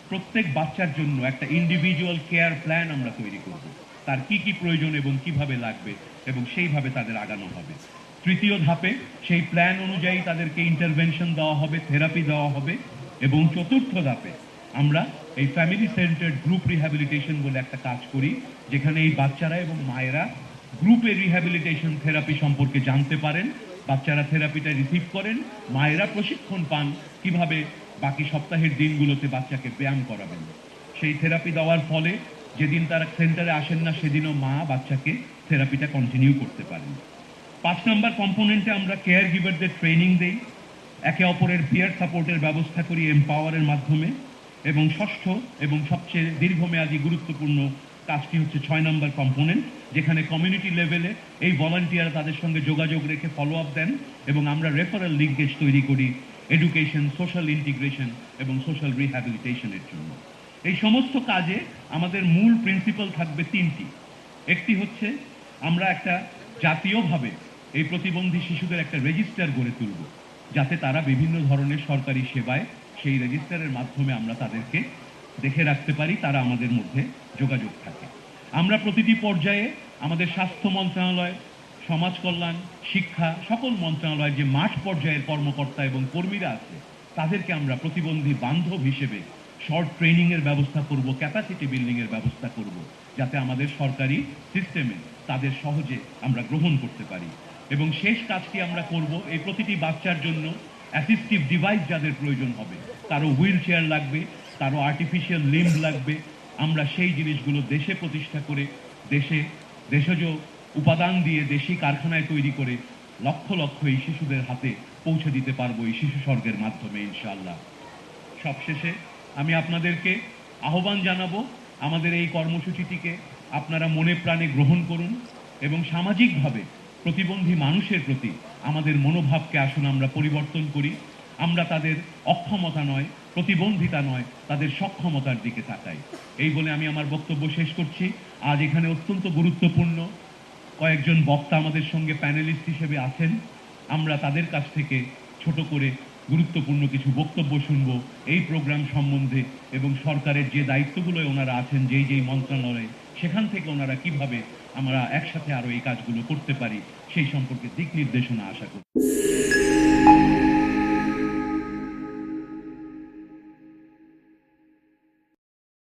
প্রত্যেক বাচ্চার জন্য একটা ইন্ডিভিজুয়াল কেয়ার প্ল্যান আমরা তৈরি করব। তার কি কি প্রয়োজন এবং কিভাবে লাগবে এবং সেইভাবে তাদের আগানো হবে। তৃতীয় ধাপে সেই প্ল্যান অনুযায়ী তাদেরকে ইন্টারভেনশন দেওয়া হবে, থেরাপি দেওয়া হবে। এবং চতুর্থ ধাপে আমরা এই ফ্যামিলি সেন্টার্ড গ্রুপ রিহ্যাবিলিটেশন বলে একটা কাজ করি, যেখানে এই বাচ্চারা এবং মায়েরা গ্রুপে রিহ্যাবিলিটেশন থেরাপি সম্পর্কে জানতে পারেন। বাচ্চারা থেরাপিটা রিসিভ করেন, মায়েরা প্রশিক্ষণ পান কিভাবে বাকি সপ্তাহের দিনগুলোতে বাচ্চাকে ব্যায়াম করাবেন। সেই থেরাপি দেওয়ার ফলে যেদিন তারা সেন্টারে আসেন না সেদিনও মা বাচ্চাকে থেরাপিটা কন্টিনিউ করতে পারেন। 5 নম্বর কম্পোনেন্টে আমরা কেয়ার গিভারদের ট্রেনিং দেই, একে অপরের পিয়ার সাপোর্টের ব্যবস্থা করি এমপাওয়ারের মাধ্যমে। এবং ষষ্ঠ এবং সবচেয়ে দীর্ঘমেয়াদী গুরুত্বপূর্ণ কাজটি হচ্ছে 6 নম্বর কম্পোনেন্ট, যেখানে কমিউনিটি লেভেলে এই ভলান্টিয়ার তাদের সঙ্গে যোগাযোগ রেখে ফলো আপ দেন এবং আমরা রেফারেল লিঙ্কেজ তৈরি করি এডুকেশন, সোশ্যাল ইন্টিগ্রেশন এবং সোশ্যাল রিহ্যাবিলিটেশনের জন্য। এই সমস্ত কাজে আমাদের মূল প্রিন্সিপাল থাকবে তিনটি। একটি হচ্ছে আমরা একটা জাতীয়ভাবে এই প্রতিবন্ধী শিশুদের একটা রেজিস্টার গড়ে তুলব, যাতে তারা বিভিন্ন ধরনের সরকারি সেবায় সেই রেজিস্টারের মাধ্যমে আমরা তাদেরকে দেখে রাখতে পারি, তারা আমাদের মধ্যে যোগাযোগ থাকে। আমরা প্রতিটি পর্যায়ে আমাদের স্বাস্থ্য মন্ত্রণালয়, সমাজ কল্যাণ, শিক্ষা সকল মন্ত্রণালয়ের যে মাঠ পর্যায়ের কর্মকর্তা এবং কর্মীরা আছে তাদেরকে আমরা প্রতিবন্ধী বান্ধব হিসেবে শর্ট ট্রেনিংয়ের ব্যবস্থা করব, ক্যাপাসিটি বিল্ডিংয়ের ব্যবস্থা করব, যাতে আমাদের সরকারি সিস্টেমে তাদের সহজে আমরা গ্রহণ করতে পারি। এবং শেষ কাজটি আমরা করব, এই প্রতিটি বাচ্চার জন্য অ্যাসিস্টিভ ডিভাইস যাদের প্রয়োজন হবে, কারো হুইল চেয়ার লাগবে, কারো আর্টিফিশিয়াল লিম্ব লাগবে, আমরা সেই জিনিসগুলো দেশে প্রতিষ্ঠা করে দেশজ উপাদান দিয়ে দেশি কারখানায় তৈরি করে লক্ষ লক্ষ এই শিশুদের হাতে পৌঁছে দিতে পারবো এই শিশু স্বর্গের মাধ্যমে ইনশাআল্লাহ। সবশেষে আমি আপনাদেরকে আহ্বান জানাবো, আমাদের এই কর্মসূচিটিকে আপনারা মনে প্রাণে গ্রহণ করুন এবং সামাজিকভাবে প্রতিবন্ধী মানুষের প্রতি আমাদের মনোভাবকে আসুন আমরা পরিবর্তন করি। আমরা তাদের অক্ষমতা নয়, প্রতিবন্ধিতা নয়, তাদের সক্ষমতার দিকে তাকাই। এই বলে আমি আমার বক্তব্য শেষ করছি। আজ এখানে অত্যন্ত গুরুত্বপূর্ণ কয়েকজন বক্তা আমাদের সঙ্গে প্যানেলিস্ট হিসেবে আছেন। আমরা তাদের কাছ থেকে ছোট করে গুরুত্বপূর্ণ কিছু বক্তব্য শুনবো এই প্রোগ্রাম সম্বন্ধে এবং সরকারের যে দায়িত্বগুলোয় ওনারা আছেন, যেই মন্ত্রণালয়ে, সেখান থেকে ওনারা কিভাবে আমরা একসাথে আরো এই কাজগুলো করতে পারি সেই সম্পর্কে দিক নির্দেশনা আশা করি।